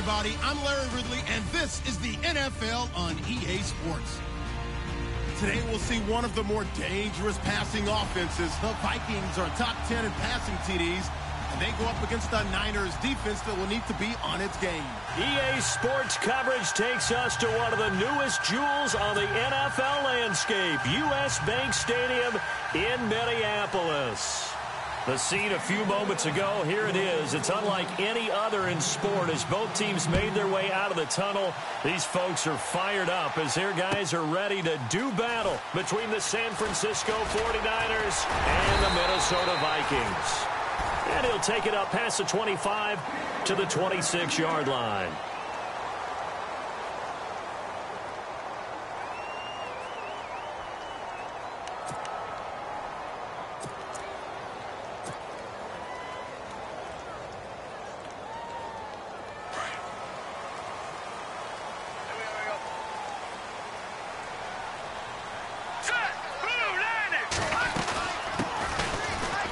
everybody. I'm Larry Ridley, and this is the NFL on EA Sports. Today, we'll see one of the more dangerous passing offenses. The Vikings are top 10 in passing TDs, and they go up against the Niners defense that will need to be on its game. EA Sports coverage takes us to one of the newest jewels on the NFL landscape, US Bank Stadium in Minneapolis. The scene a few moments ago, here it is. It's unlike any other in sport as both teams made their way out of the tunnel. These folks are fired up as their guys are ready to do battle between the San Francisco 49ers and the Minnesota Vikings. And he'll take it up past the 25 to the 26-yard line.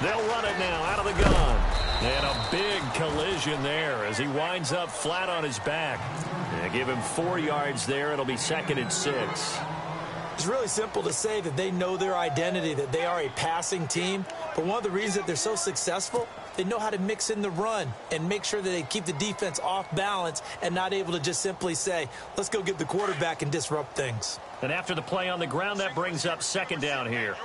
They'll run it now out of the gun. And a big collision there as he winds up flat on his back. And give him 4 yards there. It'll be 2nd and 6. It's really simple to say that they know their identity, that they are a passing team. But one of the reasons that they're so successful, they know how to mix in the run and make sure that they keep the defense off balance and not able to just simply say, let's go get the quarterback and disrupt things. And after the play on the ground, that brings up 2nd down here.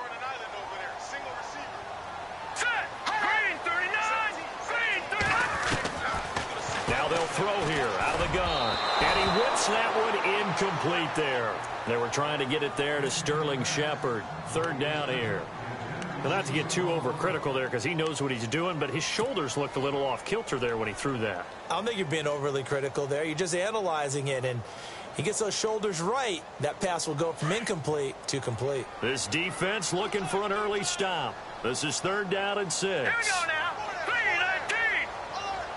Now they'll throw here out of the gun. And he whips that one incomplete there. They were trying to get it there to Sterling Shepard. 3rd down here. Well, not to get too overcritical there because he knows what he's doing, but his shoulders looked a little off kilter there when he threw that. I don't think you're being overly critical there. You're just analyzing it, and he gets those shoulders right. That pass will go from incomplete to complete. This defense looking for an early stop. This is 3rd down and 6. Here we go now. 3-19.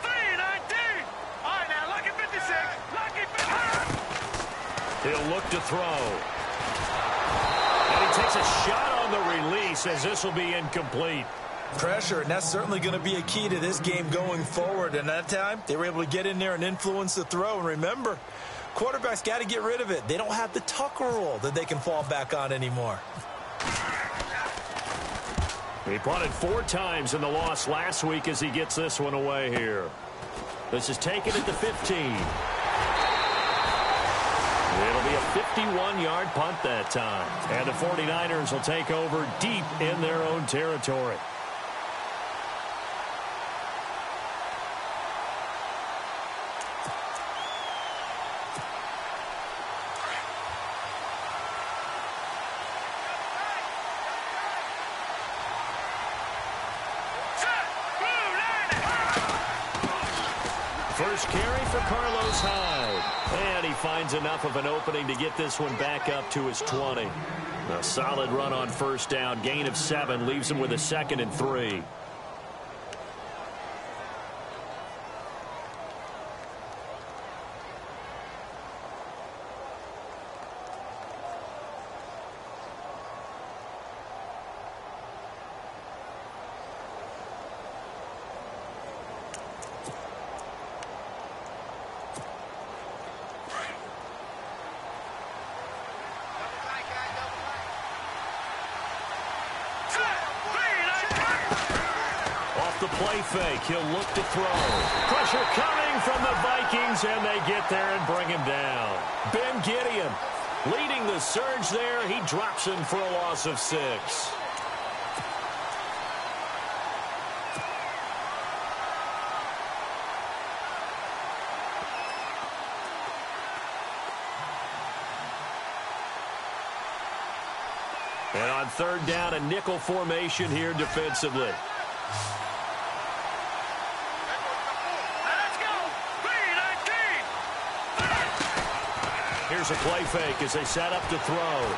3-19. All right, now, lucky 56. Lucky 56. He'll look to throw. And he takes a shot on the release as this will be incomplete. Pressure, and that's certainly going to be a key to this game going forward. And that time, they were able to get in there and influence the throw. And remember, quarterbacks got to get rid of it. They don't have the Tucker rule that they can fall back on anymore. He punted 4 times in the loss last week as he gets this one away here. This is taken at the 15. It'll be a 51-yard punt that time. And the 49ers will take over deep in their own territory. First carry for Carlos Hyde. And he finds enough of an opening to get this one back up to his 20. A solid run on 1st down. Gain of 7 leaves him with a 2nd and 3. The play fake. He'll look to throw. Pressure coming from the Vikings, and they get there and bring him down. Ben Gideon leading the surge there. He drops him for a loss of 6. And on 3rd down, a nickel formation here defensively. Here's a play fake as they set up to throw.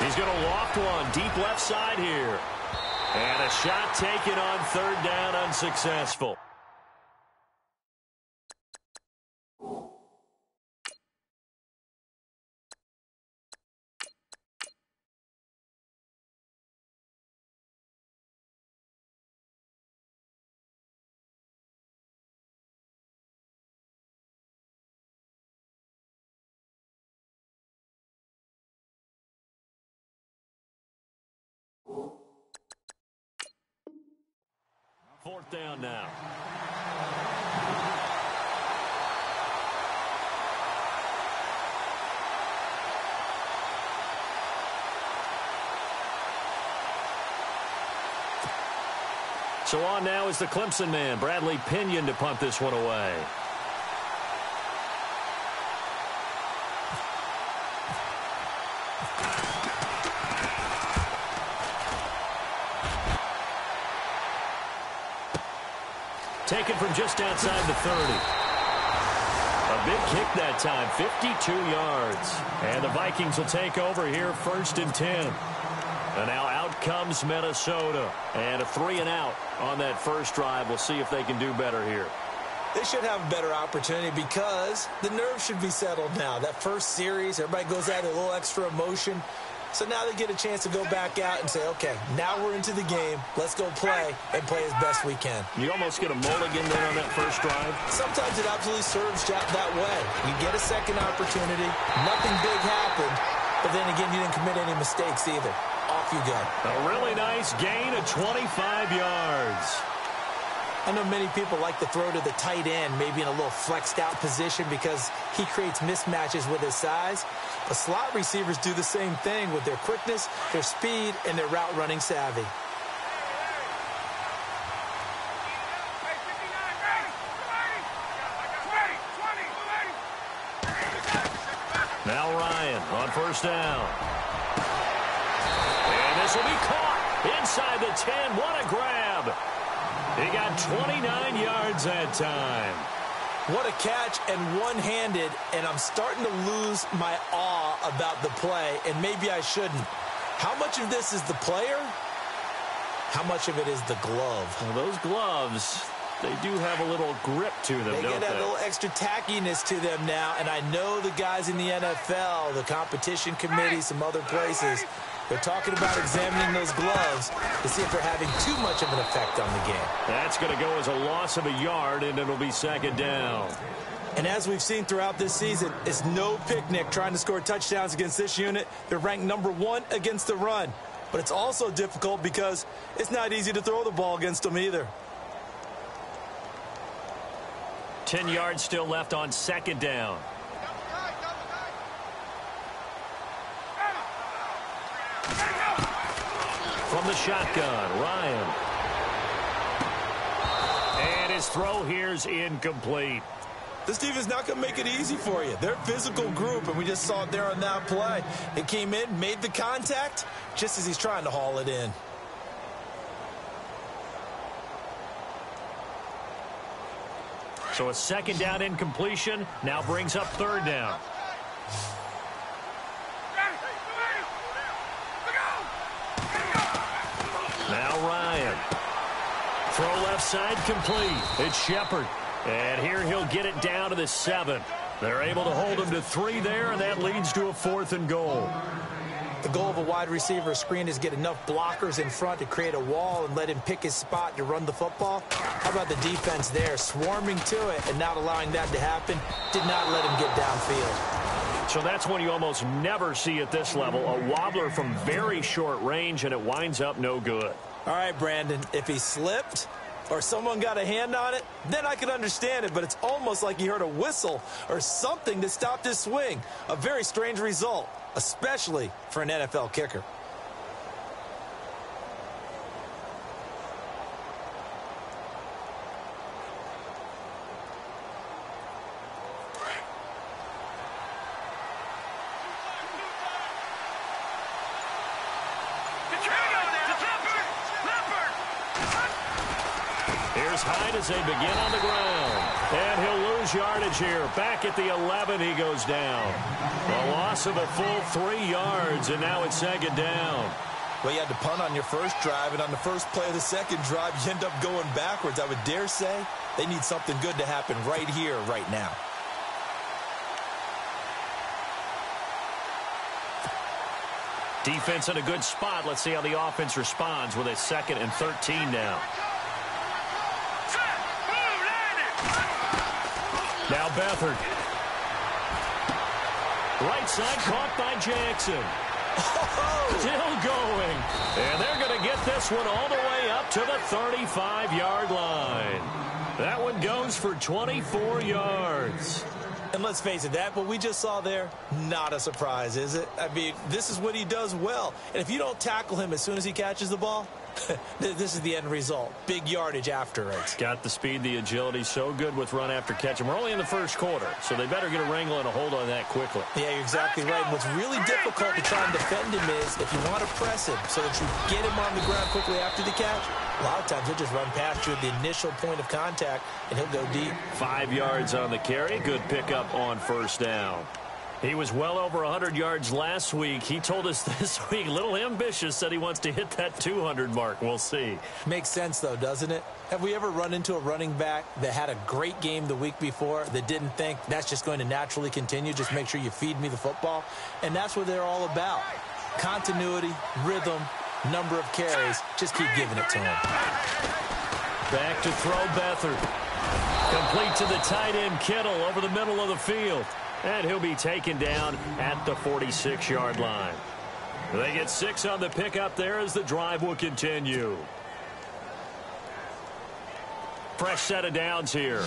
He's going to loft one deep left side here. And a shot taken on 3rd down, unsuccessful. 4th down now. So on now is the Clemson man, Bradley Pinion, to punt this one away. Taken from just outside the 30. A big kick that time, 52 yards. And the Vikings will take over here, 1st and 10. And now out comes Minnesota. And a 3-and-out on that first drive. We'll see if they can do better here. They should have a better opportunity because the nerves should be settled now. That first series, everybody goes out with a little extra emotion. So now they get a chance to go back out and say, okay, now we're into the game. Let's go play and play as best we can. You almost get a mulligan there on that first drive. Sometimes it absolutely serves that way. You get a second opportunity. Nothing big happened. But then again, you didn't commit any mistakes either. Off you go. A really nice gain of 25 yards. I know many people like to throw to the tight end, maybe in a little flexed out position because he creates mismatches with his size. But slot receivers do the same thing with their quickness, their speed, and their route running savvy. Now Ryan on 1st down. And this will be caught inside the 10. What a grab. He got 29 yards that time. What a catch, and one-handed, and I'm starting to lose my awe about the play, and maybe I shouldn't. How much of this is the player? How much of it is the glove? Well, those gloves, they do have a little grip to them, don't they? They get a little extra tackiness to them now, and I know the guys in the NFL, the competition committee, some other places, they're talking about examining those gloves to see if they're having too much of an effect on the game. That's going to go as a loss of a yard, and it'll be 2nd down. And as we've seen throughout this season, it's no picnic trying to score touchdowns against this unit. They're ranked #1 against the run. But it's also difficult because it's not easy to throw the ball against them either. 10 yards still left on 2nd down. From the shotgun, Ryan. And his throw here's incomplete. This team is not going to make it easy for you. They're a physical group, and we just saw it there on that play. It came in, made the contact, just as he's trying to haul it in. So a 2nd down incompletion now brings up 3rd down. Now Ryan. Throw left side complete. It's Shepard. And here he'll get it down to the 7. They're able to hold him to 3 there, and that leads to a 4th and goal. The goal of a wide receiver screen is get enough blockers in front to create a wall and let him pick his spot to run the football. How about the defense there, swarming to it and not allowing that to happen? Did not let him get downfield. So that's one you almost never see at this level. A wobbler from very short range, and it winds up no good. All right, Brandon, if he slipped or someone got a hand on it, then I could understand it, but it's almost like he heard a whistle or something that stopped his swing. A very strange result, especially for an NFL kicker. Hyde as they begin on the ground. And he'll lose yardage here. Back at the 11, he goes down. A loss of a full 3 yards, and now it's 2nd down. Well, you had to punt on your first drive, and on the first play of the second drive, you end up going backwards. I would dare say they need something good to happen right here, right now. Defense in a good spot. Let's see how the offense responds with a 2nd and 13 now. Now Beathard. Right side caught by Jackson. Still going. And they're going to get this one all the way up to the 35-yard line. That one goes for 24 yards. And let's face it, what we just saw there, not a surprise, is it? I mean, this is what he does well. And if you don't tackle him as soon as he catches the ball, this is the end result. Big yardage after it. Got the speed, the agility, so good with run after catch. And we're only in the first quarter, so they better get a wrangle and a hold on that quickly. Yeah, you're exactly right. And what's really difficult to try and defend him is if you want to press him so that you get him on the ground quickly after the catch, a lot of times he'll just run past you at the initial point of contact, and he'll go deep. 5 yards on the carry. Good pickup on first down. He was well over 100 yards last week. He told us this week, a little ambitious, said he wants to hit that 200 mark. We'll see. Makes sense, though, doesn't it? Have we ever run into a running back that had a great game the week before that didn't think that's just going to naturally continue? Just make sure you feed me the football. And that's what they're all about. Continuity, rhythm, number of carries. Just keep giving it to him. Back to throw Beathard. Complete to the tight end Kittle over the middle of the field. And he'll be taken down at the 46-yard line. They get 6 on the pickup there as the drive will continue. Fresh set of downs here.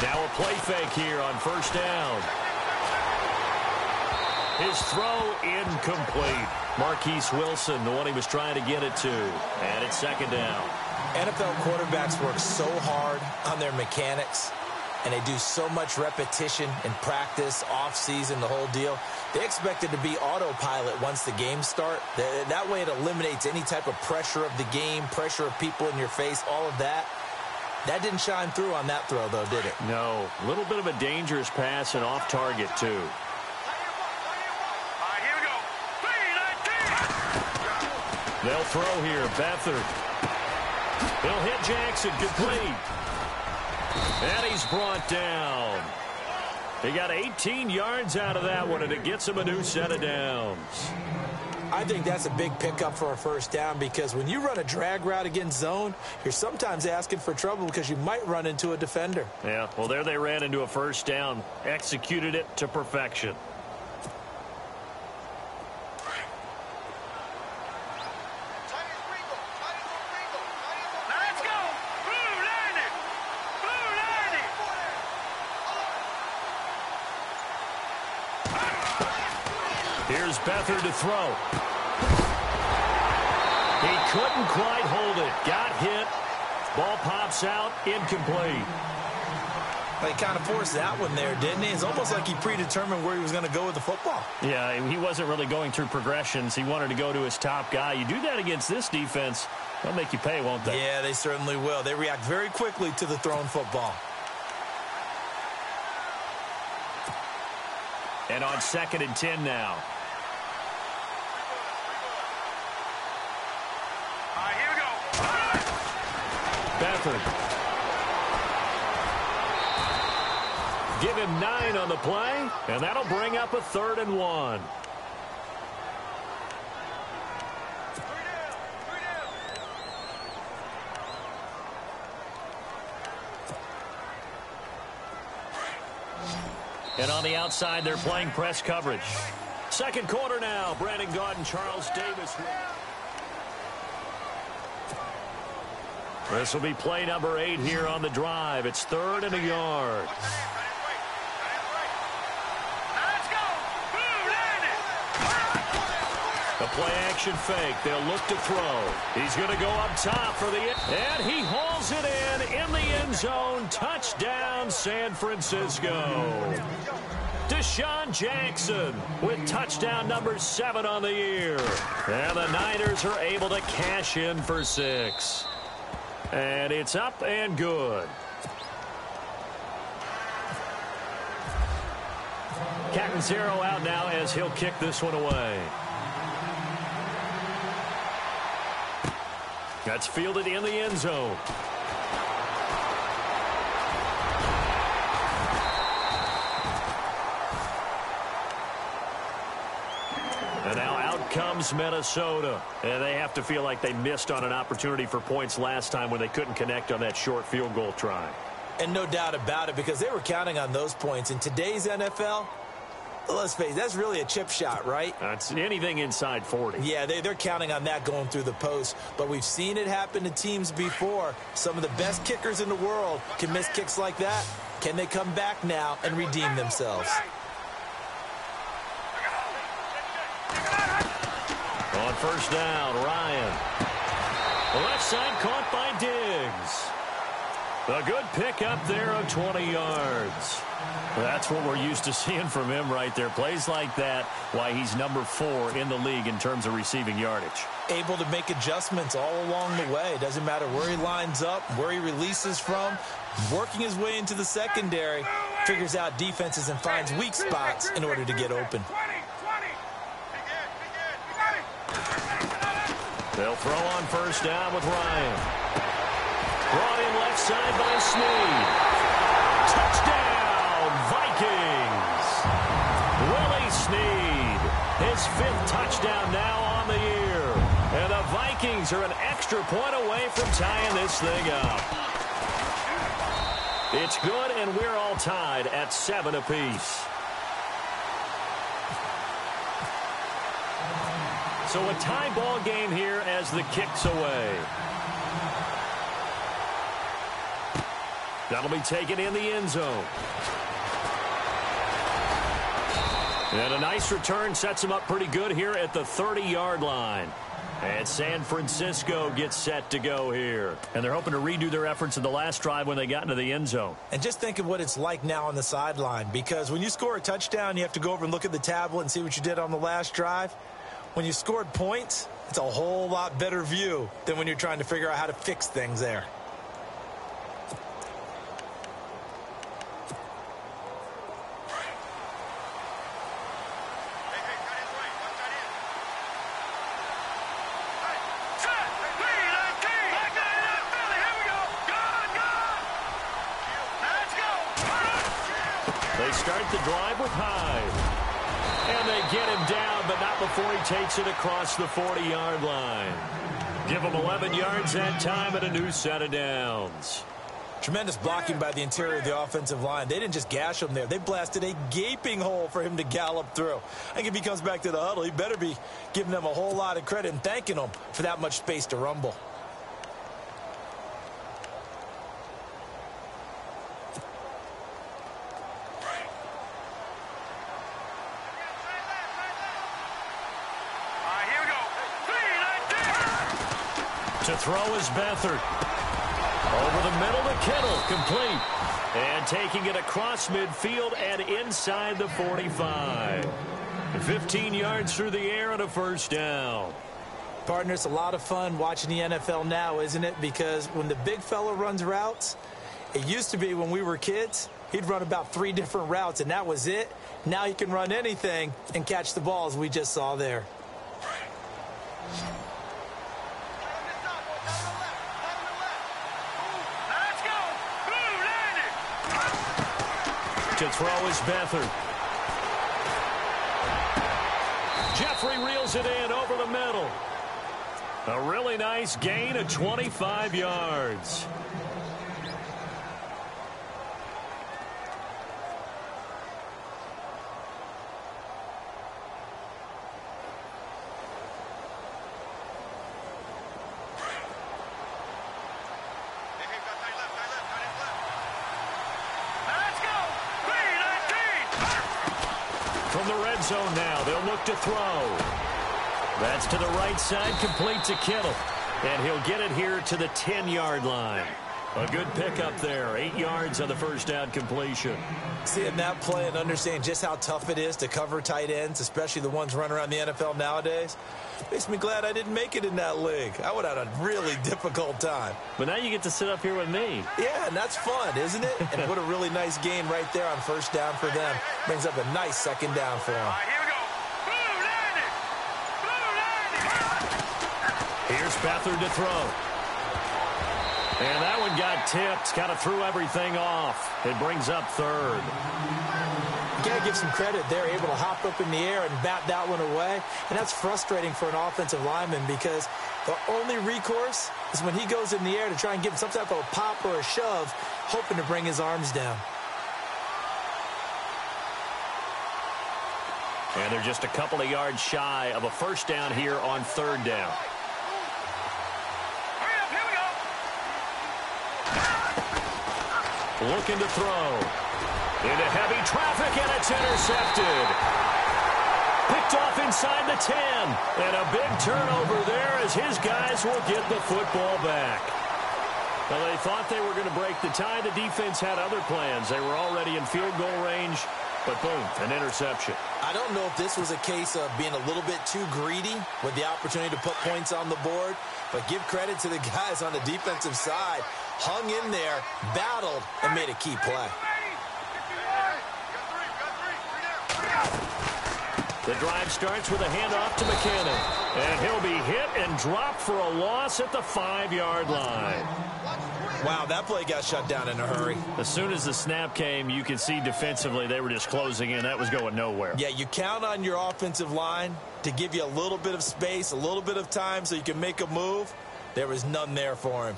Now a play fake here on first down. His throw incomplete. Marquise Wilson, the one he was trying to get it to. And it's second down. NFL quarterbacks work so hard on their mechanics, and they do so much repetition and practice, off-season, the whole deal. They expect it to be autopilot once the games start. That way it eliminates any type of pressure of the game, pressure of people in your face, all of that. That didn't shine through on that throw, though, did it? No. A little bit of a dangerous pass and off target, too. They'll throw here. Beathard. He'll hit Jackson. Complete. And he's brought down. He got 18 yards out of that one, and it gets him a new set of downs. I think that's a big pickup for a first down because when you run a drag route against zone, you're sometimes asking for trouble because you might run into a defender. Yeah, well, there they ran into a first down. Executed it to perfection. Here's Beathard to throw. He couldn't quite hold it. Got hit. Ball pops out. Incomplete. He kind of forced that one there, didn't he? It's almost like he predetermined where he was going to go with the football. Yeah, he wasn't really going through progressions. He wanted to go to his top guy. You do that against this defense, they'll make you pay, won't they? Yeah, they certainly will. They react very quickly to the thrown football. And on 2nd and 10 now. Here we go. Beathard. Give him 9 on the play, and that'll bring up a 3rd and 1. And on the outside, they're playing press coverage. Second quarter now. Brandon Gaudin, Charles Davis. This will be play number 8 here on the drive. It's 3rd and a yard. The play-action fake. They'll look to throw. He's going to go up top for the end. And he hauls it in the end zone. Touchdown, San Francisco. Deshaun Jackson with touchdown number 7 on the year. And the Niners are able to cash in for 6. And it's up and good. Catanzaro out now as he'll kick this one away. That's fielded in the end zone. And now out comes Minnesota. And they have to feel like they missed on an opportunity for points last time when they couldn't connect on that short field goal try. And no doubt about it, because they were counting on those points. In today's NFL, let's face it, that's really a chip shot, right? That's anything inside 40. Yeah, they're counting on that going through the post. But we've seen it happen to teams before. Some of the best kickers in the world can miss kicks like that. Can they come back now and redeem themselves? On first down, Ryan. The left side caught by Diggs. A good pickup there of 20 yards. That's what we're used to seeing from him right there. Plays like that, why he's number 4 in the league in terms of receiving yardage. Able to make adjustments all along the way. Doesn't matter where he lines up, where he releases from. Working his way into the secondary. Figures out defenses and finds weak spots in order to get open. They'll throw on first down with Ryan. Brought in left side by Snead. Touchdown, Vikings. Willie Snead, his 5th touchdown now on the year. And the Vikings are an extra point away from tying this thing up. It's good, and we're all tied at 7 apiece. So a tie ball game here as the kick's away. That'll be taken in the end zone. And a nice return sets him up pretty good here at the 30-yard line. And San Francisco gets set to go here. And they're hoping to redo their efforts in the last drive when they got into the end zone. And just think of what it's like now on the sideline. Because when you score a touchdown, you have to go over and look at the tablet and see what you did on the last drive. When you scored points, it's a whole lot better view than when you're trying to figure out how to fix things there. They start the drive with Hyde. And they get him down, but not before he takes it across the 40-yard line. Give him 11 yards that time and a new set of downs. Tremendous blocking by the interior of the offensive line. They didn't just gash him there. They blasted a gaping hole for him to gallop through. I think if he comes back to the huddle, he better be giving them a whole lot of credit and thanking them for that much space to rumble. To throw is Beathard. Over the middle to Kittle, complete. And taking it across midfield and inside the 45. 15 yards through the air and a first down. Partner, it's a lot of fun watching the NFL now, isn't it? Because when the big fella runs routes, it used to be when we were kids, he'd run about 3 different routes, and that was it. Now he can run anything and catch the ball, as we just saw there. To throw is Beathard. Jeffrey reels it in over the middle. A really nice gain of 25 yards. From the red zone now, they'll look to throw. That's to the right side, complete to Kittle. And he'll get it here to the 10-yard line. A good pickup there, 8 yards on the first down completion. Seeing that play and understanding just how tough it is to cover tight ends, especially the ones running around the NFL nowadays, makes me glad I didn't make it in that league. I would have had a really difficult time. But now you get to sit up here with me. Yeah, and that's fun, isn't it? And what a really nice gain right there on first down for them. Brings up a nice second down for them. Here's Beathard to throw. And that one got tipped, kind of threw everything off. It brings up third. got to give some credit. They're able to hop up in the air and bat that one away. And that's frustrating for an offensive lineman because the only recourse is when he goes in the air to try and give him some type of a pop or a shove, hoping to bring his arms down. And they're just a couple of yards shy of a first down here on third down. Hurry up, here we go. Looking to throw. Into heavy traffic, and it's intercepted. Picked off inside the 10. And a big turnover there as his guys will get the football back. Well, they thought they were going to break the tie. The defense had other plans. They were already in field goal range, but boom, an interception. I don't know if this was a case of being a little bit too greedy with the opportunity to put points on the board, but give credit to the guys on the defensive side. Hung in there, battled, and made a key play. The drive starts with a handoff to McKinnon. And he'll be hit and dropped for a loss at the 5-yard line. Wow, that play got shut down in a hurry. As soon as the snap came, you could see defensively they were just closing in. That was going nowhere. Yeah, you count on your offensive line to give you a little bit of space, a little bit of time so you can make a move. There was none there for him.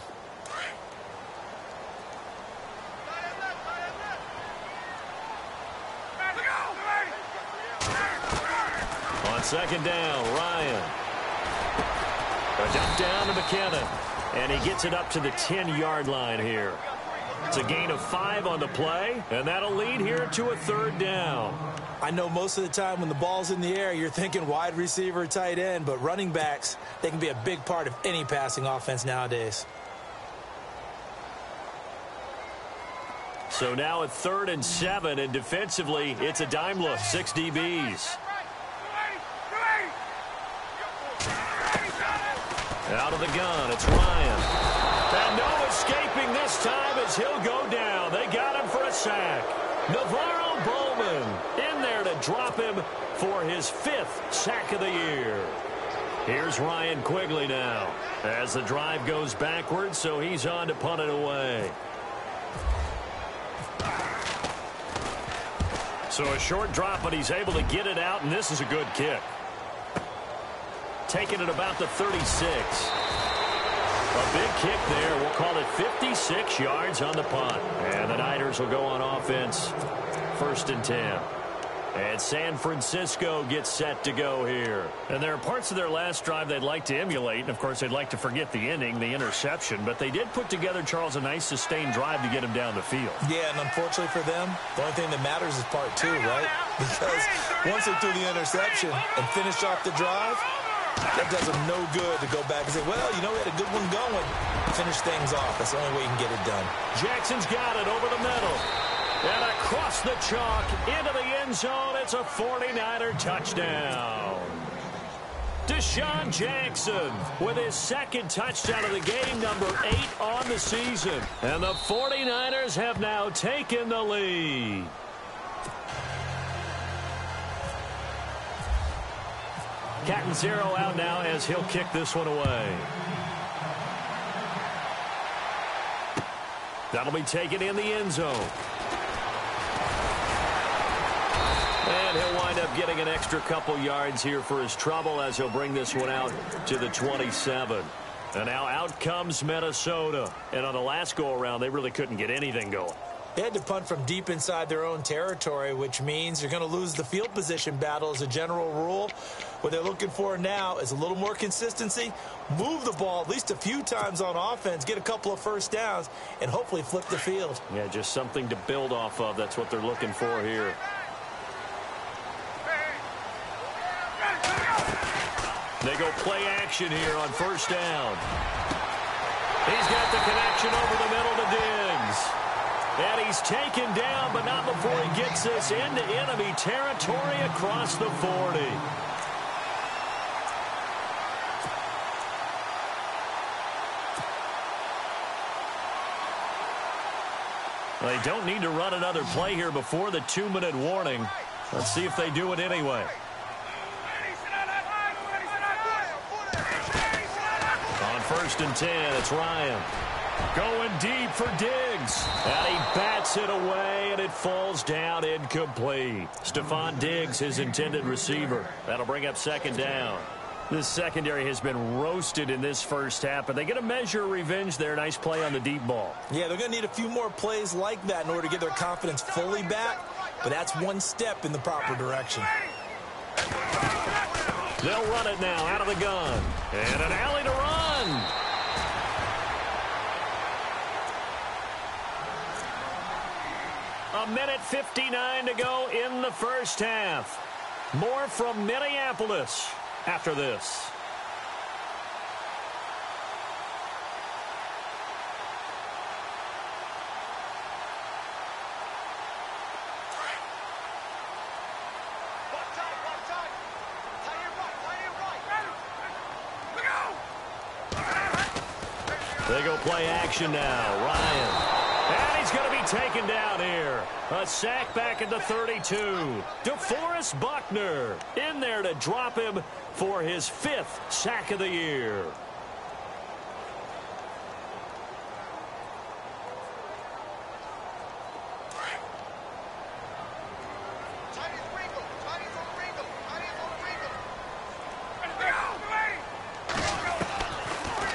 On second down, Ryan. A dump down to McKinnon. And he gets it up to the 10-yard line here. It's a gain of 5 on the play, and that'll lead here to a third down. I know most of the time when the ball's in the air, you're thinking wide receiver, tight end, but running backs, they can be a big part of any passing offense nowadays. So now at 3rd and 7, and defensively, it's a dime look, 6 DBs. Out of the gun, it's Ryan. And no escaping this time as he'll go down. They got him for a sack. Navarro Bowman in there to drop him for his 5th sack of the year. Here's Ryan Quigley now as the drive goes backwards, so he's on to punt it away. So a short drop, but he's able to get it out, and this is a good kick. Taking it about the 36. A big kick there. We'll call it 56 yards on the punt. And the Niners will go on offense. 1st and 10. And San Francisco gets set to go here. And there are parts of their last drive they'd like to emulate. And, of course, they'd like to forget the ending, the interception. But they did put together, Charles, a nice sustained drive to get him down the field. Yeah, and unfortunately for them, the only thing that matters is part 2, right? Because once they threw the interception and finished off the drive, that does them no good to go back and say, well, you know, we had a good one going. Finish things off. That's the only way you can get it done. Jackson's got it over the middle. And across the chalk into the end zone. It's a 49er touchdown. Deshaun Jackson with his 2nd touchdown of the game, number 8 on the season. And the 49ers have now taken the lead. Catanzaro out now as he'll kick this one away. That'll be taken in the end zone. And he'll wind up getting an extra couple yards here for his trouble as he'll bring this one out to the 27. And now out comes Minnesota. And on the last go-around, they really couldn't get anything going. They had to punt from deep inside their own territory, which means you're going to lose the field position battle as a general rule. What they're looking for now is a little more consistency, move the ball at least a few times on offense, get a couple of first downs, and hopefully flip the field. Yeah, just something to build off of. That's what they're looking for here. They go play action here on 1st down. He's got the connection over the middle to Diggs. And he's taken down, but not before he gets this into enemy territory across the 40. They don't need to run another play here before the 2-minute warning. Let's see if they do it anyway. On 1st and 10, it's Ryan. Going deep for Diggs. And he bats it away, and it falls down incomplete. Stephon Diggs, his intended receiver. That'll bring up second down. This secondary has been roasted in this first half, but they get a measure of revenge there. Nice play on the deep ball. Yeah, they're going to need a few more plays like that in order to get their confidence fully back, but that's one step in the proper direction. They'll run it now out of the gun. And an alley to run. A minute 59 to go in the first half. More from Minneapolis after this. They go play action now. Ryan. And he's going to be taken down here. A sack back at the 32. DeForest Buckner in there to drop him for his 5th sack of the year.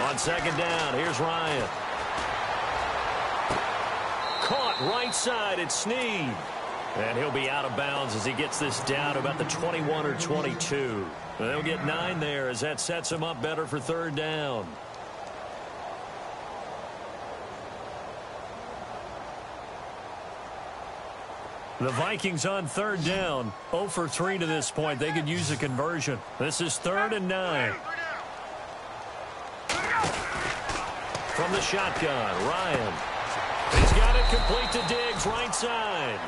On second down, here's Ryan. Caught right side, it's Snead. And he'll be out of bounds as he gets this down about the 21 or 22. They'll get 9 there as that sets him up better for third down. The Vikings on third down, 0 for 3 to this point. They could use a conversion. This is 3rd and 9. From the shotgun, Ryan. He's got it complete to Diggs, right side.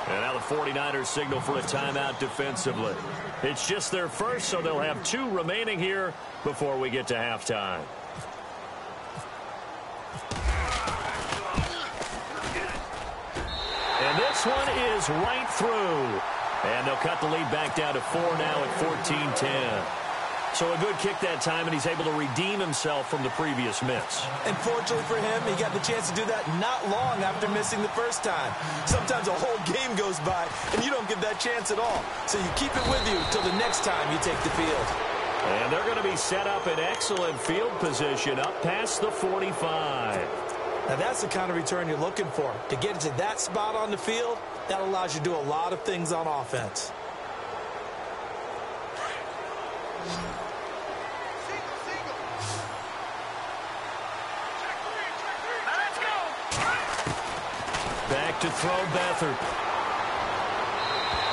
And now the 49ers signal for a timeout defensively. It's just their first, so they'll have 2 remaining here before we get to halftime. And this one is right through. And they'll cut the lead back down to 4 now at 14-10. So a good kick that time, and he's able to redeem himself from the previous miss. And fortunately for him, he got the chance to do that not long after missing the first time. Sometimes a whole game goes by, and you don't get that chance at all. So you keep it with you until the next time you take the field. And they're going to be set up in excellent field position up past the 45. Now that's the kind of return you're looking for. To get to that spot on the field, that allows you to do a lot of things on offense. Back to throw Beathard.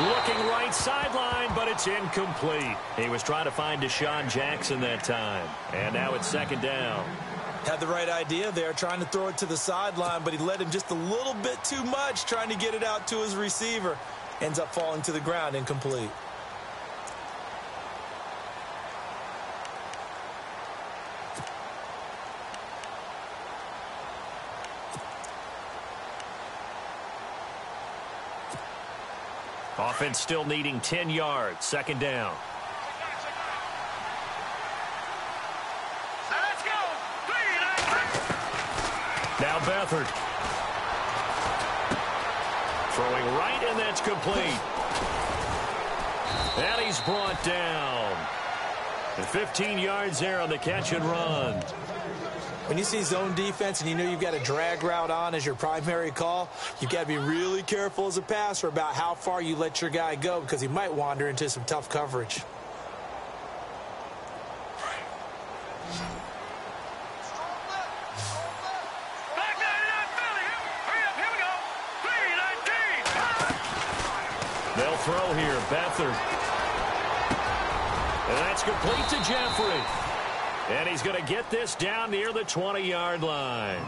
Looking right sideline, but it's incomplete. He was trying to find Deshaun Jackson that time. And now it's second down. Had the right idea there, trying to throw it to the sideline, but he led him just a little bit too much, trying to get it out to his receiver. Ends up falling to the ground, incomplete. Offense still needing 10 yards. Second down. Let's go. Now Beathard. Throwing right, and that's complete. And he's brought down. And 15 yards there on the catch and run. When you see zone defense and you know you've got a drag route on as your primary call, you've got to be really careful as a passer about how far you let your guy go because he might wander into some tough coverage. They'll throw here. Beathard. And that's complete to Jeffrey. And he's going to get this down near the 20-yard line.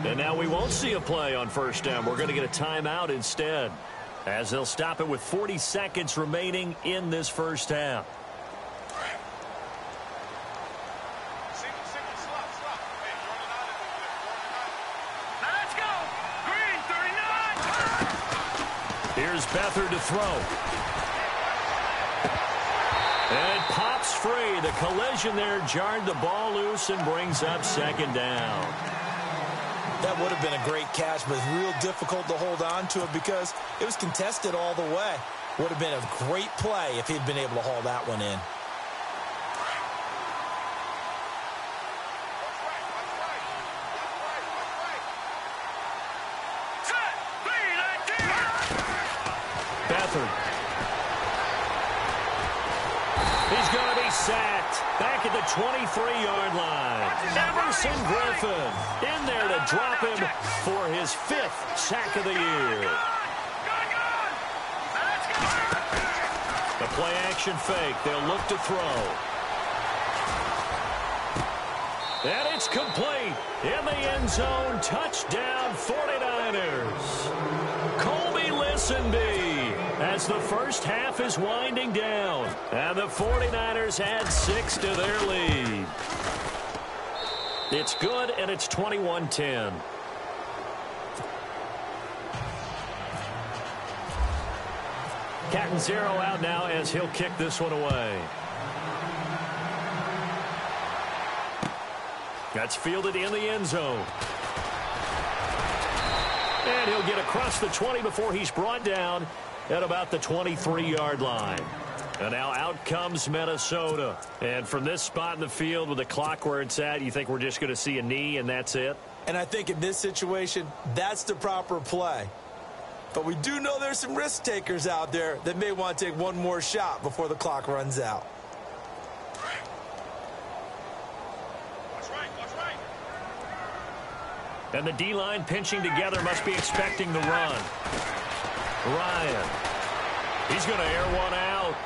And now we won't see a play on first down. We're going to get a timeout instead, as they'll stop it with 40 seconds remaining in this first half. Let's go. Green 39. Here's Beathard to throw. And it pops free. The collision there jarred the ball loose and brings up second down. That would have been a great catch, but it's real difficult to hold on to it because it was contested all the way. Would have been a great play if he'd been able to haul that one in. Beathard. He's going to be sacked back at the 23-yard line. Emerson Griffin in there to drop him for his 5th sack of the year. The play-action fake. They'll look to throw. And it's complete. In the end zone. Touchdown 49ers. Colby Listenby as the first half is winding down. And the 49ers add 6 to their lead. It's good, and it's 21-10. Catanzaro out now as he'll kick this one away. That's fielded in the end zone. And he'll get across the 20 before he's brought down at about the 23-yard line. And now out comes Minnesota. And from this spot in the field with the clock where it's at, you think we're just going to see a knee and that's it? And I think in this situation, that's the proper play. But we do know there's some risk takers out there that may want to take one more shot before the clock runs out. And the D-line pinching together must be expecting the run. Ryan. He's going to air one out.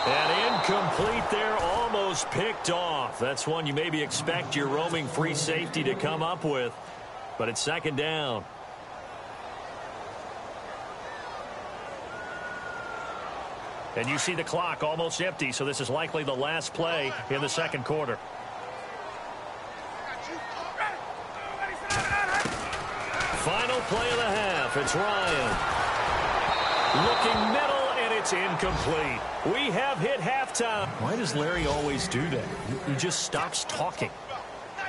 And incomplete there, almost picked off. That's one you maybe expect your roaming free safety to come up with. But it's second down. And you see the clock almost empty, so this is likely the last play in the second quarter. Final play of the half. It's Ryan. Looking middle, and it's incomplete. We have hit halftime. Why does Larry always do that? He just stops talking.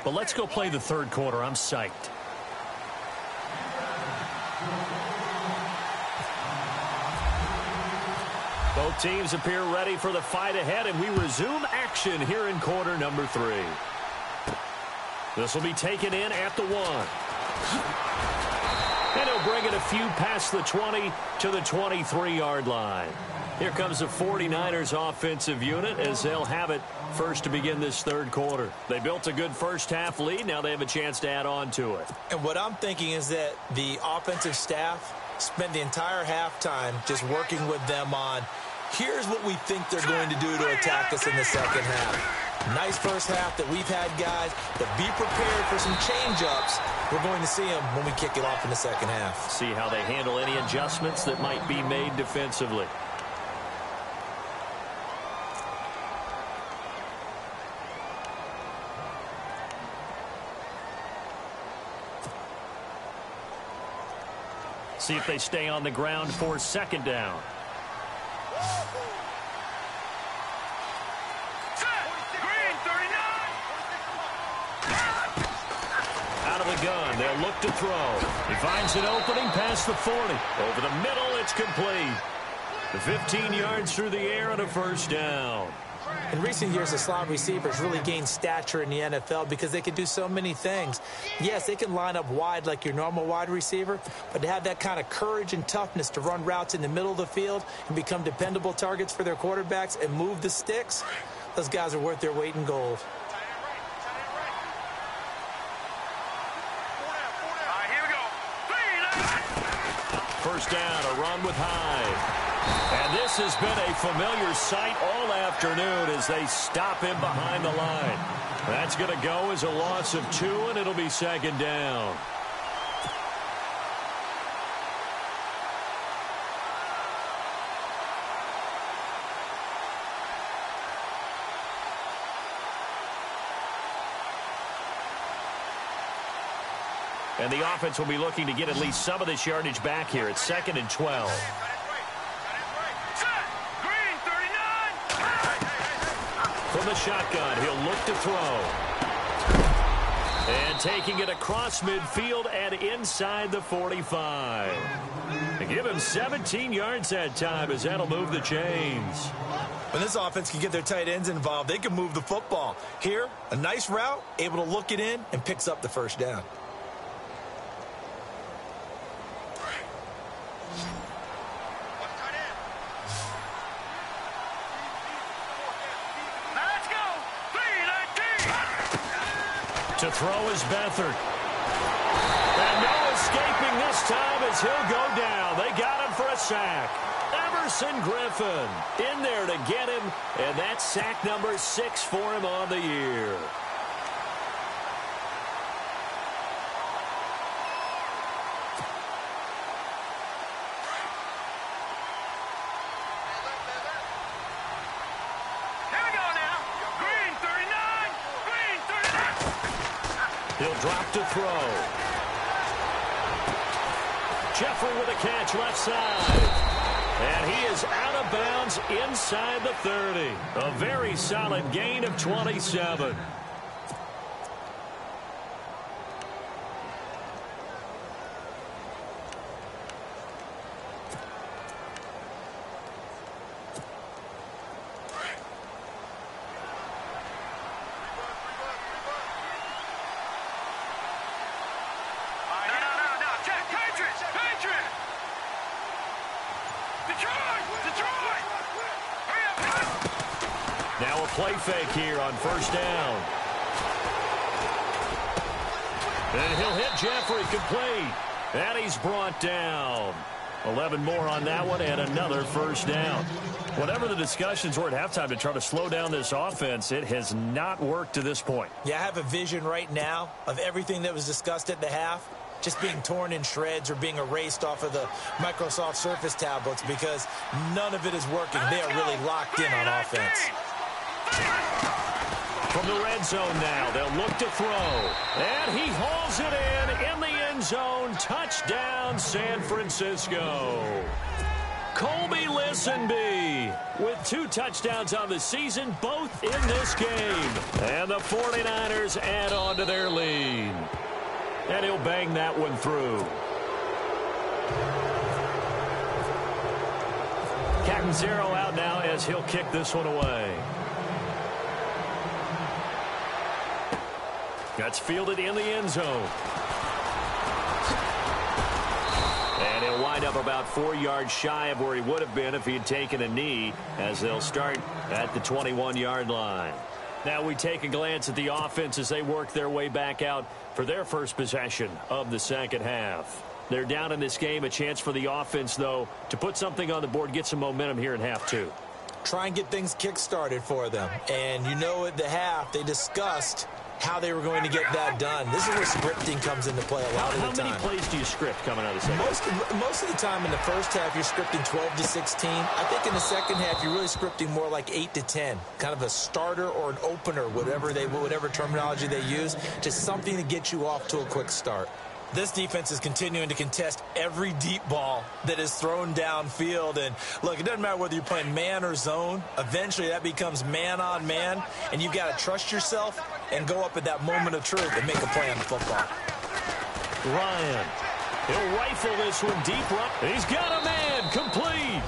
But let's go play the third quarter. I'm psyched. Both teams appear ready for the fight ahead, and we resume action here in quarter number 3. This will be taken in at the 1. And he'll bring it a few past the 20 to the 23-yard line. Here comes the 49ers offensive unit as they'll have it first to begin this third quarter. They built a good first half lead. Now they have a chance to add on to it. And what I'm thinking is that the offensive staff spent the entire halftime just working with them on, here's what we think they're going to do to attack us in the second half. Nice first half that we've had, guys, but be prepared for some change-ups. We're going to see them when we kick it off in the second half. See how they handle any adjustments that might be made defensively. See if they stay on the ground for second down. Gun. They'll look to throw. He finds an opening past the 40. Over the middle, it's complete. The 15 yards through the air and a first down. In recent years, the slot receivers really gained stature in the NFL because they can do so many things. Yes, they can line up wide like your normal wide receiver, but to have that kind of courage and toughness to run routes in the middle of the field and become dependable targets for their quarterbacks and move the sticks, those guys are worth their weight in gold. First down, a run with Hyde. And this has been a familiar sight all afternoon as they stop him behind the line. That's going to go as a loss of 2, and it'll be second down. And the offense will be looking to get at least some of this yardage back here. It's 2nd and 12. From the shotgun, he'll look to throw. And taking it across midfield and inside the 45. They give him 17 yards that time as that'll move the chains. When this offense can get their tight ends involved, they can move the football. Here, a nice route, able to look it in, and picks up the first down. To throw is Beathard. And no escaping this time as he'll go down. They got him for a sack. Everson Griffin in there to get him, and that's sack number 6 for him on the year. He'll drop to throw. Jeffrey with a catch left side. And he is out of bounds inside the 30. A very solid gain of 27. Now a play fake here on first down. And he'll hit Jeffrey complete. And he's brought down. 11 more on that one and another first down. Whatever the discussions were at halftime to try to slow down this offense, it has not worked to this point. Yeah, I have a vision right now of everything that was discussed at the half just being torn in shreds or being erased off of the Microsoft Surface tablets because none of it is working. They are really locked in on offense. From the red zone now, they'll look to throw. And he hauls it in the end zone. Touchdown, San Francisco. Colby Listenby with 2 touchdowns on the season, both in this game. And the 49ers add on to their lead. And he'll bang that one through. Catanzaro out now as he'll kick this one away. That's fielded in the end zone. And he'll wind up about 4 yards shy of where he would have been if he had taken a knee, as they'll start at the 21-yard line. Now we take a glance at the offense as they work their way back out for their first possession of the second half. They're down in this game. A chance for the offense, though, to put something on the board, get some momentum here in half 2. Try and get things kick-started for them. And you know at the half, they discussed how they were going to get that done. This is where scripting comes into play a lot of the time. How many plays do you script coming out of the second half? Most of the time in the first half, you're scripting 12 to 16. I think in the second half, you're really scripting more like 8 to 10. Kind of a starter or an opener, whatever terminology they use, just something to get you off to a quick start. This defense is continuing to contest every deep ball that is thrown downfield. And, look, it doesn't matter whether you're playing man or zone. Eventually, that becomes man-on-man, and you've got to trust yourself and go up at that moment of truth and make a play on the football. Ryan, he'll rifle this one deep right. He's got a man complete.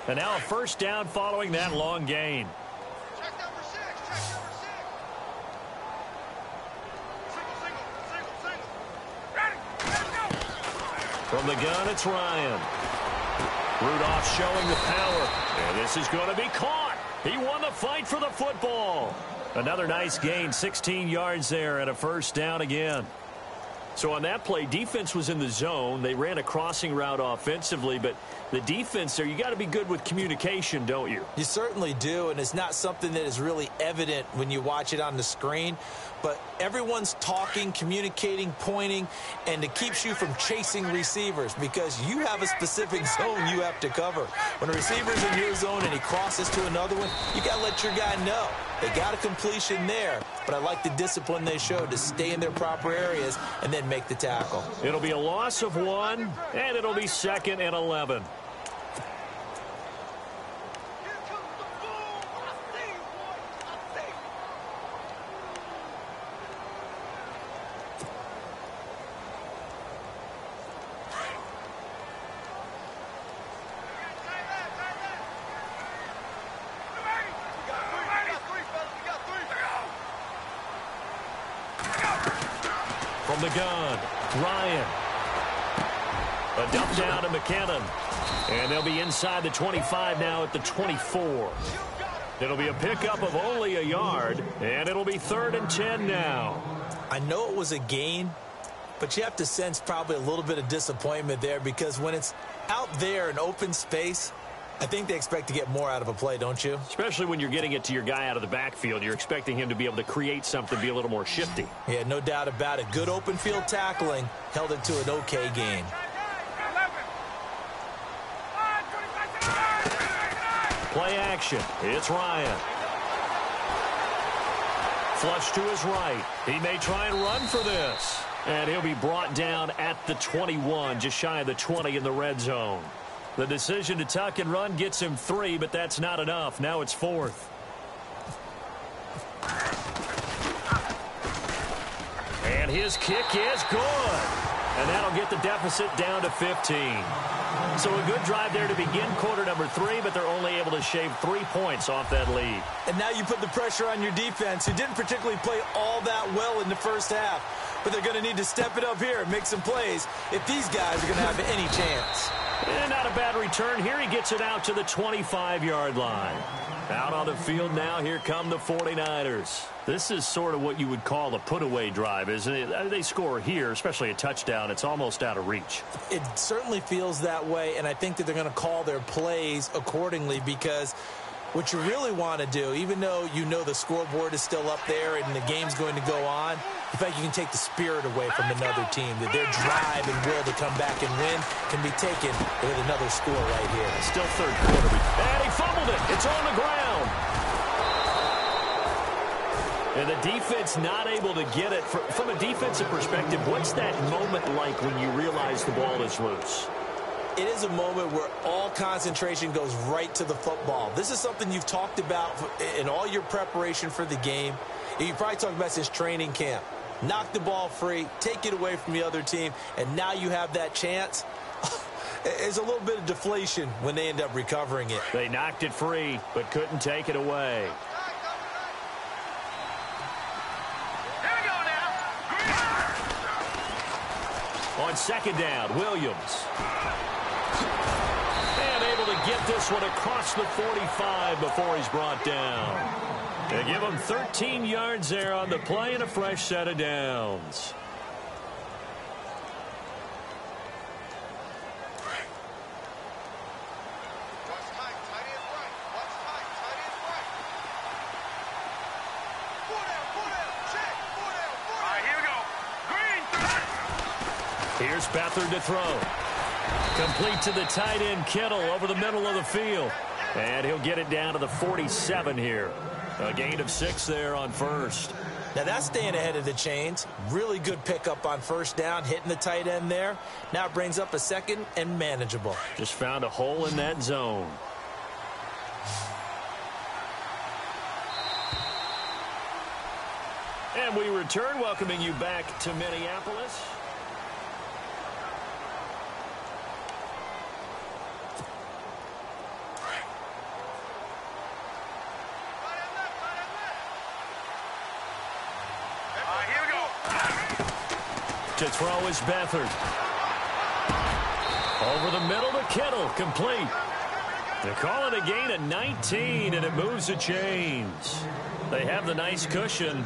And now a first down following that long gain. Check number 6. Check number 6. Single. Ready. Let's go. From the gun, it's Ryan. Rudolph showing the power. And this is going to be caught. He won the fight for the football. Another nice gain, 16 yards there and a first down again. So on that play, defense was in the zone. They ran a crossing route offensively, but the defense there, you got to be good with communication, don't you? You certainly do, and it's not something that is really evident when you watch it on the screen. But everyone's talking, communicating, pointing, and it keeps you from chasing receivers because you have a specific zone you have to cover. When a receiver's in your zone and he crosses to another one, you got to let your guy know. They got a completion there, but I like the discipline they showed to stay in their proper areas and then make the tackle. It'll be a loss of 1, and it'll be 2nd and 11. From the gun, Ryan. A dump down to McKinnon. And they'll be inside the 25 now at the 24. It'll be a pickup of only a yard, and it'll be 3rd and 10 now. I know it was a gain, but you have to sense probably a little bit of disappointment there because when it's out there in open space, I think they expect to get more out of a play, don't you? Especially when you're getting it to your guy out of the backfield. You're expecting him to be able to create something, be a little more shifty. Yeah, no doubt about it. Good open field tackling held it to an okay gain. Play action. It's Ryan. Flush to his right. He may try and run for this. And he'll be brought down at the 21, just shy of the 20 in the red zone. The decision to tuck and run gets him 3, but that's not enough. Now it's 4th. And his kick is good. And that'll get the deficit down to 15. So a good drive there to begin quarter number 3, but they're only able to shave 3 points off that lead. And now you put the pressure on your defense, who didn't particularly play all that well in the first half. But they're going to need to step it up here and make some plays if these guys are going to have any chance. And not a bad return here. He gets it out to the 25-yard line. Out on the field now, here come the 49ers. This is sort of what you would call a put-away drive, isn't it? They score here, especially a touchdown. It's almost out of reach. It certainly feels that way, and I think that they're going to call their plays accordingly because what you really want to do, even though you know the scoreboard is still up there and the game's going to go on, in fact, you can take the spirit away from another team, that their drive and will to come back and win can be taken with another score right here. Still third quarter. And he fumbled it. It's on the ground. And the defense not able to get it. From a defensive perspective, what's that moment like when you realize the ball is loose? It is a moment where all concentration goes right to the football. This is something you've talked about in all your preparation for the game. You probably talked about since training camp. Knock the ball free, take it away from the other team, and now you have that chance. There's a little bit of deflation when they end up recovering it. They knocked it free, but couldn't take it away. Here we go now. On second down, Williams. And able to get this one across the 45 before he's brought down. They give him 13 yards there on the play and a fresh set of downs. Here's Beathard to throw. Complete to the tight end, Kittle, over the middle of the field. And he'll get it down to the 47 here. A gain of 6 there on first. Now that's staying ahead of the chains. Really good pickup on first down, hitting the tight end there. Now it brings up a second and manageable. Just found a hole in that zone. And we return, welcoming you back to Minneapolis. To throw is Beathard. Over the middle to Kittle, complete. They call it a gain of 19, and it moves the chains. They have the nice cushion.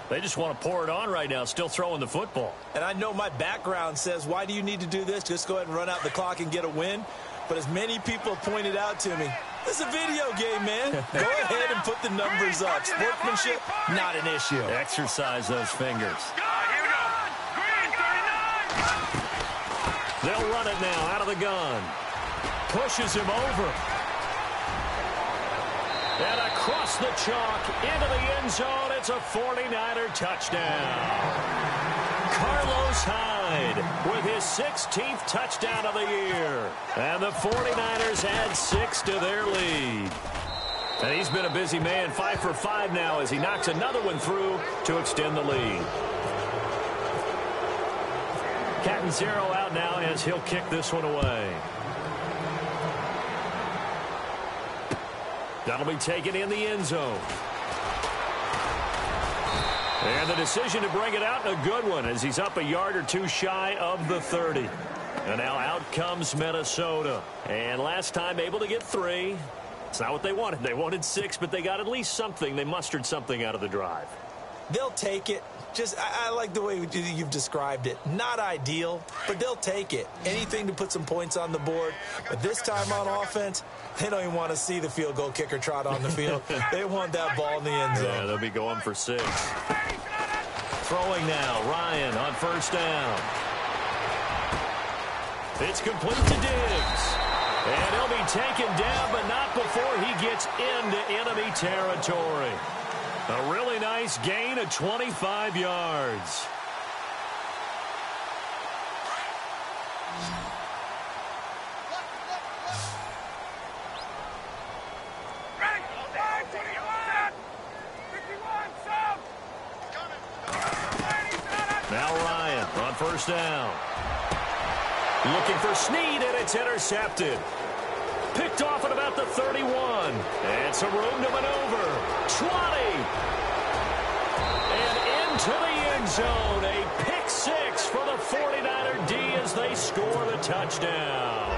They just want to pour it on right now, still throwing the football. And I know my background says, why do you need to do this? Just go ahead and run out the clock and get a win. But as many people pointed out to me, this is a video game, man. Go ahead and put the numbers up. Sportsmanship, not an issue. Exercise those fingers. They'll run it now out of the gun. Pushes him over. And across the chalk into the end zone. It's a 49er touchdown. Carlos Hyde with his 16th touchdown of the year. And the 49ers add 6 to their lead. And he's been a busy man, 5 for 5 now as he knocks another one through to extend the lead. Catanzaro out now as he'll kick this one away. That'll be taken in the end zone. And the decision to bring it out, a good one, as he's up a yard or two shy of the 30. And now out comes Minnesota. And last time able to get 3. It's not what they wanted. They wanted 6, but they got at least something. They mustered something out of the drive. They'll take it. I like the way you've described it. Not ideal, but they'll take it. Anything to put some points on the board. But this time on offense, they don't even want to see the field goal kicker trot on the field. They want that ball in the end zone. Yeah, they'll be going for 6. Throwing now, Ryan on first down. It's complete to Diggs. And he'll be taken down, but not before he gets into enemy territory. A really nice gain of 25 yards. Now Ryan on first down. Looking for Snead, and it's intercepted. Picked off at about the 31. And some room to maneuver. 20. And into the end zone. A pick 6 for the 49er D as they score the touchdown.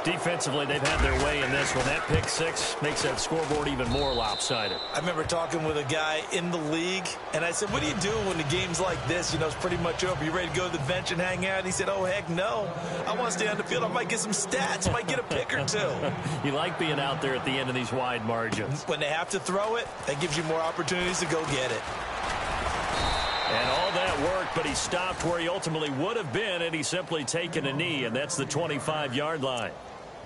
Defensively, they've had their way in this one. That pick 6 makes that scoreboard even more lopsided. I remember talking with a guy in the league, and I said, what do you do when the game's like this? You know, it's pretty much over. You ready to go to the bench and hang out? And he said, oh, heck no. I want to stay on the field. I might get some stats. I might get a pick or 2. You like being out there at the end of these wide margins. When they have to throw it, that gives you more opportunities to go get it. And all that worked, but he stopped where he ultimately would have been, and he's simply taken a knee, and that's the 25-yard line.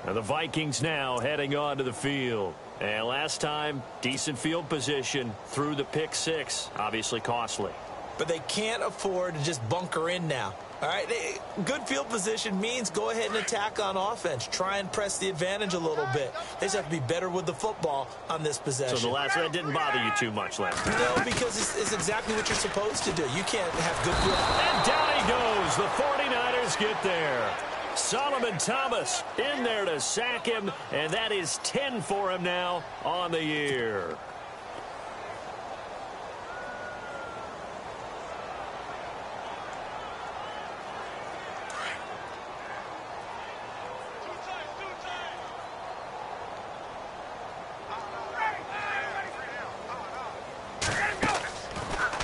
And the Vikings now heading on to the field. And last time, decent field position through the pick 6. Obviously costly. But they can't afford to just bunker in now. All right, good field position means go ahead and attack on offense. Try and press the advantage a little bit. They just have to be better with the football on this possession. So that didn't bother you too much last time? No, because it's exactly what you're supposed to do. You can't have good field. And down he goes. The 49ers get there. Solomon Thomas in there to sack him, and that is 10 for him now on the year.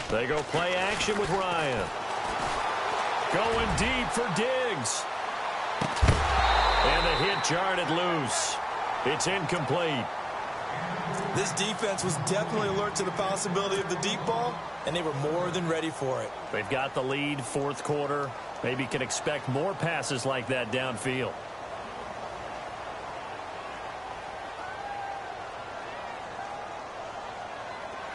They go play action with Ryan. Going deep for Diggs. And the hit jarred loose. It's incomplete. This defense was definitely alert to the possibility of the deep ball, and they were more than ready for it. They've got the lead, fourth quarter. Maybe can expect more passes like that downfield.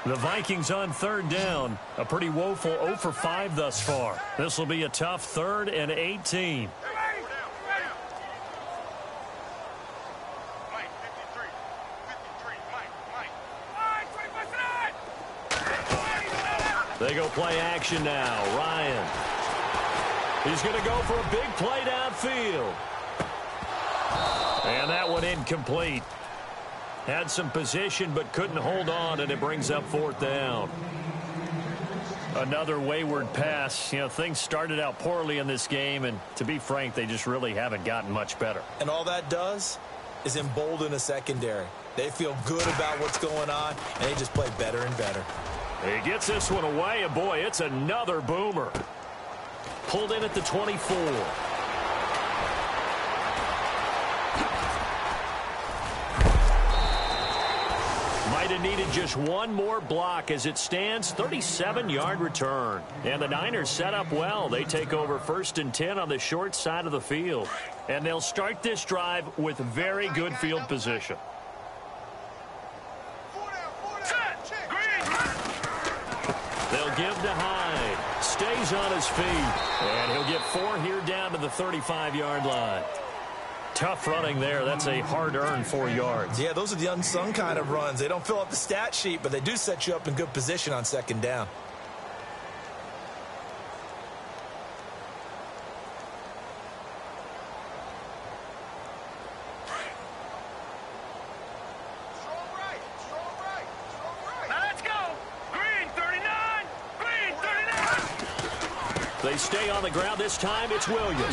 The Vikings on third down. A pretty woeful 0 for 5 thus far. This will be a tough 3rd and 18. They go play action now. Ryan. He's going to go for a big play downfield. And that one incomplete. Had some position but couldn't hold on, and it brings up 4th down. Another wayward pass. You know, things started out poorly in this game, and to be frank, they just really haven't gotten much better. And all that does is embolden a secondary. They feel good about what's going on, and they just play better and better. He gets this one away, and boy, it's another boomer. Pulled in at the 24. Might have needed just one more block as it stands. 37-yard return. And the Niners set up well. They take over 1st and 10 on the short side of the field. And they'll start this drive with very good field position. give to Hyde. Stays on his feet. And he'll get 4 here down to the 35-yard line. Tough running there. That's a hard-earned 4 yards. Yeah, those are the unsung kind of runs. They don't fill up the stat sheet, but they do set you up in good position on second down. They stay on the ground. This time it's Williams.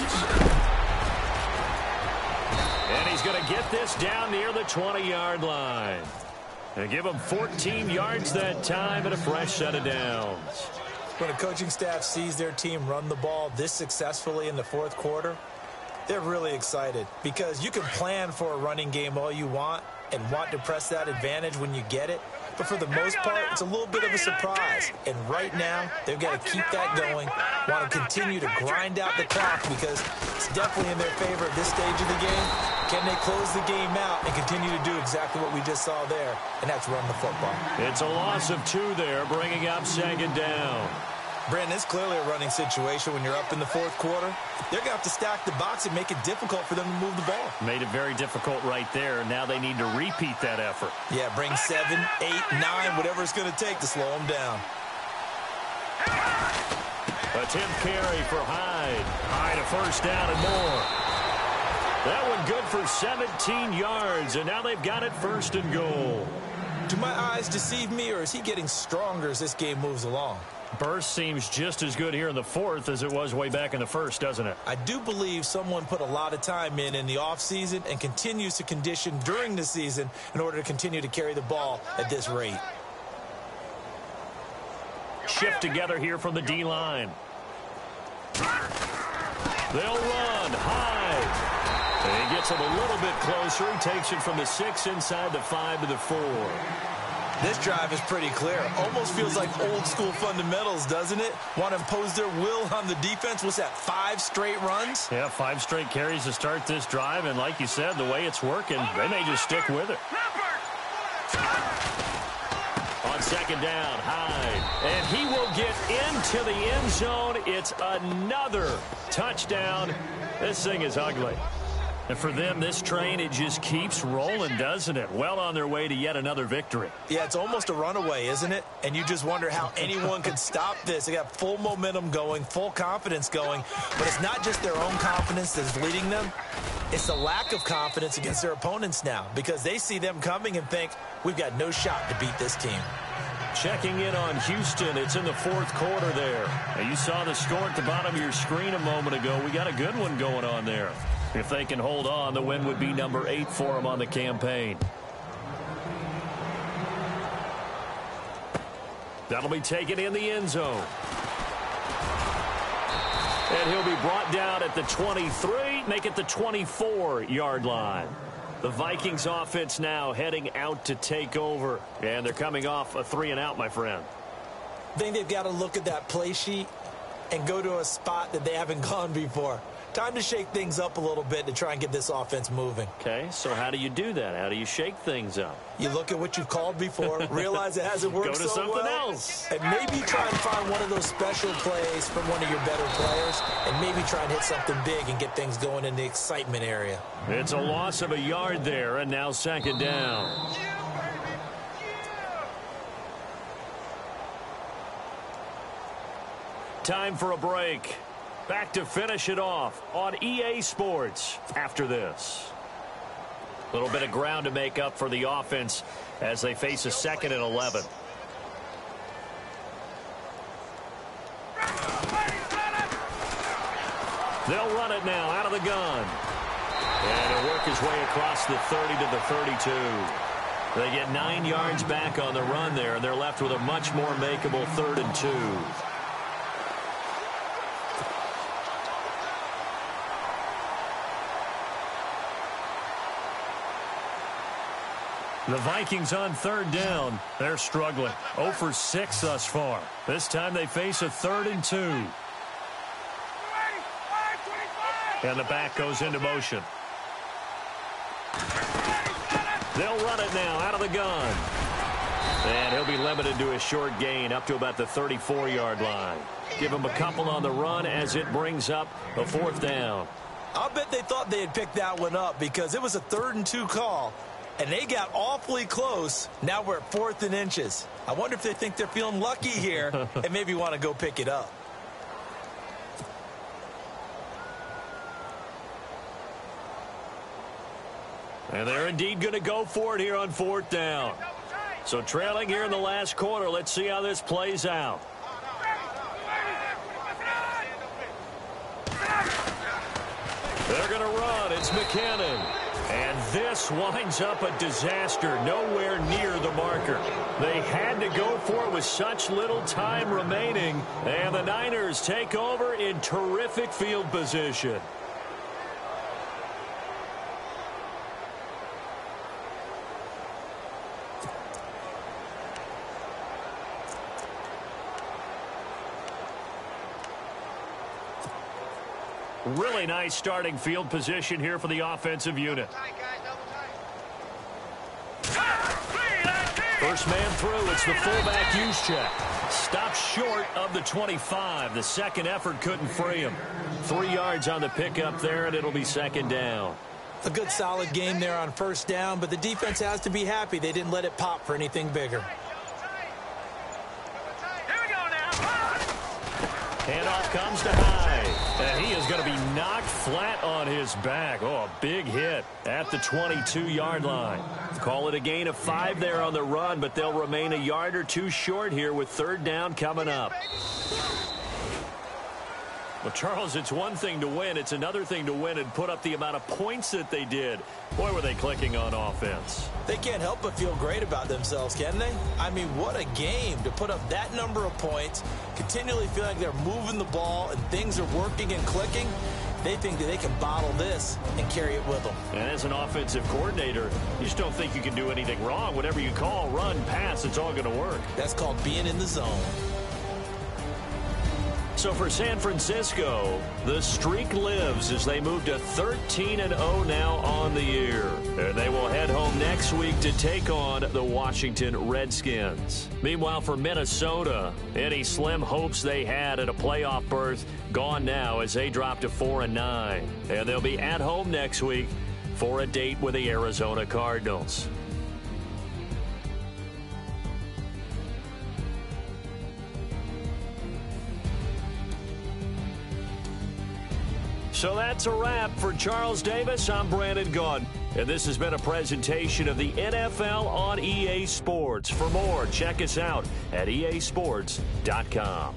And he's going to get this down near the 20-yard line. And give him 14 yards that time and a fresh set of downs. When a coaching staff sees their team run the ball this successfully in the fourth quarter, they're really excited because you can plan for a running game all you want and want to press that advantage when you get it. But for the most part, it's a little bit of a surprise. And right now, they've got to keep that going, want to continue to grind out the clock because it's definitely in their favor at this stage of the game. Can they close the game out and continue to do exactly what we just saw there, and that's run the football? It's a loss of 2 there, bringing up second down. Brandon, it's clearly a running situation when you're up in the fourth quarter. They're going to have to stack the box and make it difficult for them to move the ball. Made it very difficult right there. Now they need to repeat that effort. Yeah, bring 7, 8, 9, whatever it's going to take to slow them down. Attempt carry for Hyde. Hyde a first down and more. That one good for 17 yards, and now they've got it first and goal. Do my eyes deceive me, or is he getting stronger as this game moves along? Burst seems just as good here in the fourth as it was way back in the first, doesn't it? I do believe someone put a lot of time in the offseason and continues to condition during the season in order to continue to carry the ball at this rate. Shift together here from the D-line. They'll run. Hyde. And he gets it a little bit closer. He takes it from the 6 inside the 5 to the 4. This drive is pretty clear. Almost feels like old school fundamentals, doesn't it? Want to impose their will on the defense. What's that, 5 straight runs? Yeah, 5 straight carries to start this drive. And like you said, the way it's working, they may just stick with it. On second down, Hyde. And he will get into the end zone. It's another touchdown. This thing is ugly. And for them, this train, it just keeps rolling, doesn't it? Well on their way to yet another victory. Yeah, it's almost a runaway, isn't it? And you just wonder how anyone could stop this. They got full momentum going, full confidence going. But it's not just their own confidence that's leading them. It's the lack of confidence against their opponents now because they see them coming and think, we've got no shot to beat this team. Checking in on Houston. It's in the fourth quarter there. Now, you saw the score at the bottom of your screen a moment ago. We got a good one going on there. If they can hold on, the win would be number 8 for them on the campaign. That'll be taken in the end zone. And he'll be brought down at the 23, make it the 24-yard line. The Vikings offense now heading out to take over. And they're coming off a 3-and-out, my friend. I think they've got to look at that play sheet and go to a spot that they haven't gone before. Time to shake things up a little bit to try and get this offense moving. Okay, so how do you do that? How do you shake things up? You look at what you've called before, realize it hasn't worked so well. Go to something else. And maybe try and find one of those special plays from one of your better players, and maybe try and hit something big and get things going in the excitement area. It's a loss of a yard there, and now second down. Time for a break. Back to finish it off on EA Sports after this. A little bit of ground to make up for the offense as they face a 2nd and 11. They'll run it now out of the gun. And he'll work his way across the 30 to the 32. They get 9 yards back on the run there, and they're left with a much more makeable 3rd and 2. The Vikings on 3rd down. They're struggling. 0 for 6 thus far. This time they face a 3rd and 2. And the back goes into motion. They'll run it now out of the gun. And he'll be limited to a short gain up to about the 34-yard line. Give him a couple on the run as it brings up a 4th down. I'll bet they thought they had picked that one up because it was a 3rd and 2 call, and they got awfully close. Now we're at 4th and inches. I wonder if they think they're feeling lucky here and maybe want to go pick it up. And they're indeed going to go for it here on 4th down. So trailing here in the last quarter. Let's see how this plays out. They're going to run. It's McKinnon. And this winds up a disaster. Nowhere near the marker. They had to go for it with such little time remaining. And the Niners take over in terrific field position. Really nice starting field position here for the offensive unit. First man through. It's the fullback use check. Stopped short of the 25. The second effort couldn't free him. 3 yards on the pickup there, and it'll be 2nd down. A good solid game there on 1st down, but the defense has to be happy they didn't let it pop for anything bigger. Handoff comes to Hyde. And he is going to be knocked flat on his back. Oh, a big hit at the 22-yard line. Call it a gain of 5 there on the run, but they'll remain a yard or 2 short here with 3rd down coming up. Well, Charles, it's one thing to win. It's another thing to win and put up the amount of points that they did. Boy, were they clicking on offense. They can't help but feel great about themselves, can they? I mean, what a game to put up that number of points, continually feel like they're moving the ball and things are working and clicking. They think that they can bottle this and carry it with them. And as an offensive coordinator, you just don't think you can do anything wrong. Whatever you call, run, pass, it's all going to work. That's called being in the zone. So for San Francisco, the streak lives as they move to 13-0 now on the year. And they will head home next week to take on the Washington Redskins. Meanwhile, for Minnesota, any slim hopes they had at a playoff berth gone now as they drop to 4-9. And they'll be at home next week for a date with the Arizona Cardinals. So that's a wrap. For Charles Davis, I'm Brandon Gaudin. And this has been a presentation of the NFL on EA Sports. For more, check us out at easports.com.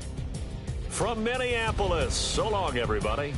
From Minneapolis, so long, everybody.